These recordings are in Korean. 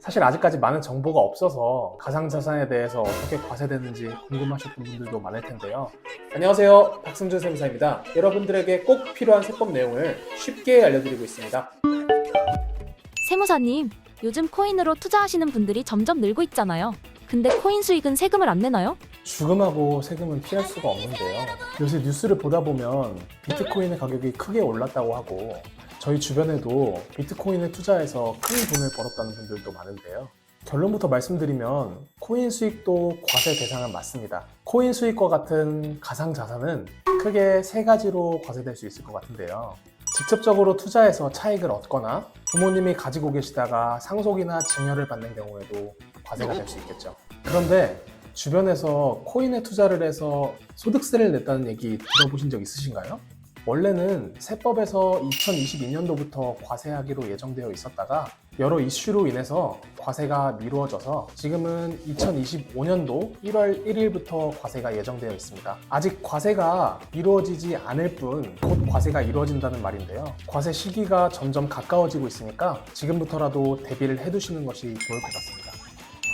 사실 아직까지 많은 정보가 없어서 가상자산에 대해서 어떻게 과세되는지 궁금하셨던 분들도 많을 텐데요. 안녕하세요. 박승준 세무사입니다. 여러분들에게 꼭 필요한 세법 내용을 쉽게 알려드리고 있습니다. 세무사님, 요즘 코인으로 투자하시는 분들이 점점 늘고 있잖아요. 근데 코인 수익은 세금을 안 내나요? 죽음하고 세금은 피할 수가 없는데요. 요새 뉴스를 보다 보면 비트코인의 가격이 크게 올랐다고 하고 저희 주변에도 비트코인에 투자해서 큰 돈을 벌었다는 분들도 많은데요. 결론부터 말씀드리면 코인 수익도 과세 대상은 맞습니다. 코인 수익과 같은 가상자산은 크게 세 가지로 과세될 수 있을 것 같은데요. 직접적으로 투자해서 차익을 얻거나 부모님이 가지고 계시다가 상속이나 증여를 받는 경우에도 과세가 될 수 있겠죠. 그런데 주변에서 코인에 투자를 해서 소득세를 냈다는 얘기 들어보신 적 있으신가요? 원래는 세법에서 2022년도부터 과세하기로 예정되어 있었다가 여러 이슈로 인해서 과세가 미루어져서 지금은 2025년도 1월 1일부터 과세가 예정되어 있습니다. 아직 과세가 이루어지지 않을 뿐 곧 과세가 이루어진다는 말인데요. 과세 시기가 점점 가까워지고 있으니까 지금부터라도 대비를 해두시는 것이 좋을 것 같습니다.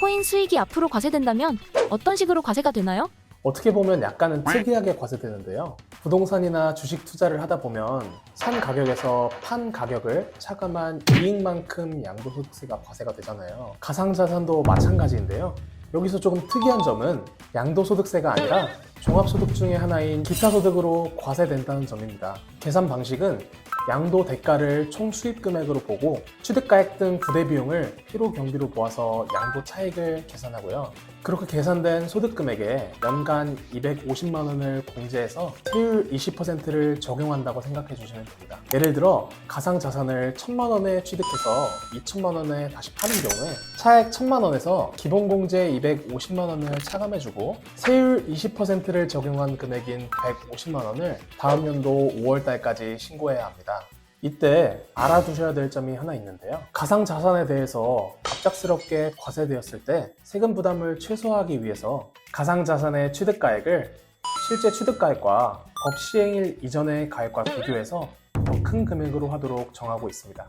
코인 수익이 앞으로 과세된다면 어떤 식으로 과세가 되나요? 어떻게 보면 약간은 특이하게 과세되는데요. 부동산이나 주식 투자를 하다 보면 산 가격에서 판 가격을 차감한 이익만큼 양도소득세가 과세가 되잖아요. 가상자산도 마찬가지인데요. 여기서 조금 특이한 점은 양도소득세가 아니라 종합소득 중에 하나인 기타소득으로 과세된다는 점입니다. 계산 방식은 양도 대가를 총 수입 금액으로 보고 취득가액 등 부대 비용을 필요 경비로 모아서 양도 차익을 계산하고요. 그렇게 계산된 소득 금액에 연간 250만 원을 공제해서 세율 20%를 적용한다고 생각해 주시면 됩니다. 예를 들어 가상 자산을 1,000만 원에 취득해서 2,000만 원에 다시 파는 경우에 차액 1,000만 원에서 기본 공제 250만 원을 차감해주고 세율 20%를 적용한 금액인 150만 원을 다음 연도 5월 달까지 신고해야 합니다. 이때 알아두셔야 될 점이 하나 있는데요. 가상자산에 대해서 갑작스럽게 과세되었을 때 세금 부담을 최소화하기 위해서 가상자산의 취득가액을 실제 취득가액과 법 시행일 이전의 가액과 비교해서 더 큰 금액으로 하도록 정하고 있습니다.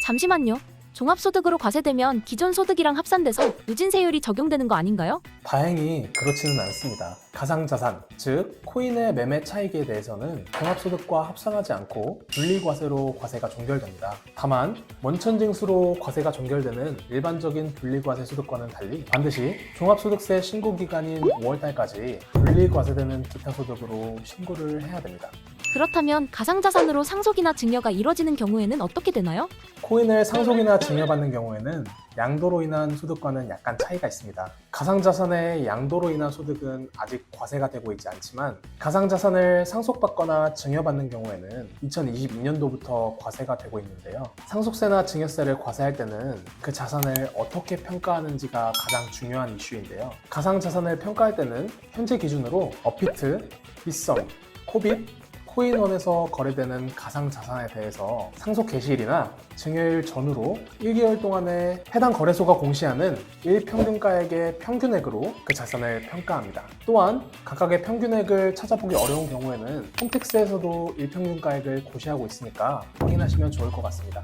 잠시만요. 종합소득으로 과세되면 기존 소득이랑 합산돼서 누진세율이 적용되는 거 아닌가요? 다행히 그렇지는 않습니다. 가상자산, 즉 코인의 매매 차익에 대해서는 종합소득과 합산하지 않고 분리과세로 과세가 종결됩니다. 다만 원천징수로 과세가 종결되는 일반적인 분리과세 소득과는 달리 반드시 종합소득세 신고기간인 5월달까지 분리과세되는 기타소득으로 신고를 해야 됩니다. 그렇다면 가상자산으로 상속이나 증여가 이뤄지는 경우에는 어떻게 되나요? 코인을 상속이나 증여받는 경우에는 양도로 인한 소득과는 약간 차이가 있습니다. 가상자산의 양도로 인한 소득은 아직 과세가 되고 있지 않지만 가상자산을 상속받거나 증여받는 경우에는 2022년도부터 과세가 되고 있는데요. 상속세나 증여세를 과세할 때는 그 자산을 어떻게 평가하는지가 가장 중요한 이슈인데요. 가상자산을 평가할 때는 현재 기준으로 업비트, 빗썸, 코빗, 코인원에서 거래되는 가상자산에 대해서 상속 개시일이나 증여일 전후로 1개월 동안에 해당 거래소가 공시하는 일평균가액의 평균액으로 그 자산을 평가합니다. 또한 각각의 평균액을 찾아보기 어려운 경우에는 홈택스에서도 일평균가액을 고시하고 있으니까 확인하시면 좋을 것 같습니다.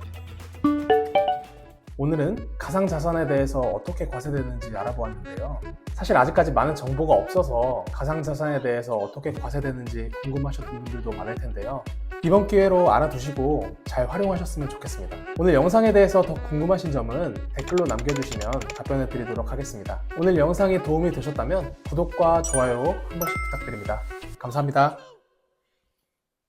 오늘은 가상자산에 대해서 어떻게 과세되는지 알아보았는데요. 사실 아직까지 많은 정보가 없어서 가상자산에 대해서 어떻게 과세되는지 궁금하셨던 분들도 많을 텐데요. 이번 기회로 알아두시고 잘 활용하셨으면 좋겠습니다. 오늘 영상에 대해서 더 궁금하신 점은 댓글로 남겨주시면 답변해 드리도록 하겠습니다. 오늘 영상이 도움이 되셨다면 구독과 좋아요 한 번씩 부탁드립니다. 감사합니다.